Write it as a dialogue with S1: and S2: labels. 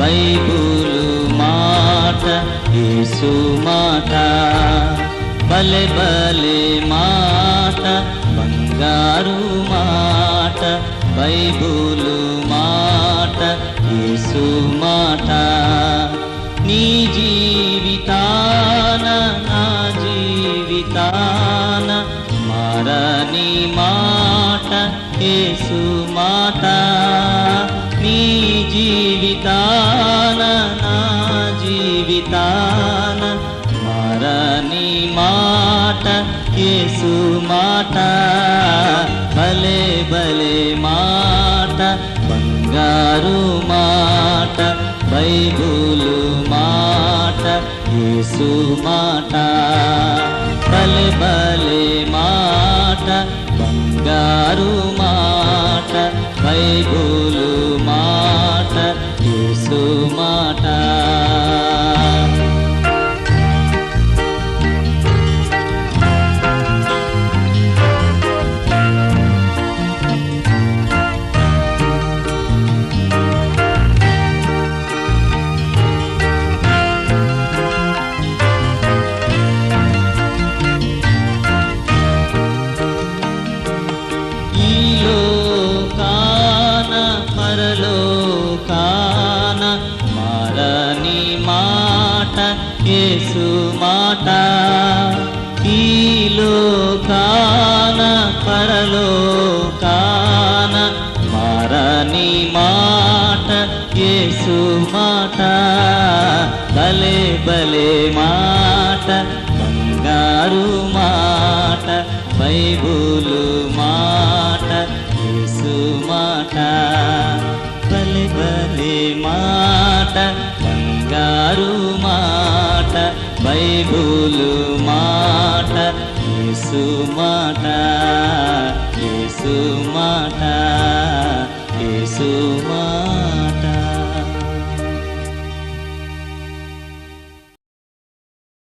S1: Bible మాట యేసు మాట భలే భలే మాట బంగారు మాట బైబులు మాట యేసు మాట నీ జీవితాన నా జీవితాన మారని మాట యేసు మాట నీ జీవితాన నా జీవితాన మారని మాట యేసు మాట భలే భలే మాట బంగారు మాట బైబులు మాట యేసు మాట భలే భలే మాట బంగారు మాట బైబులు మాట యేసు మాట పరలోకాన మారని మాట యేసు మాట ఈ లోకాన పరలోకాన మారని మాట యేసు మాట భలే భలే మాట బంగారు మాట బైబులు మాట యేసు మాట భలే భలే మాట బంగారు మాట బైబులు మాట యేసు మాట యేసు మాట యేసు మాట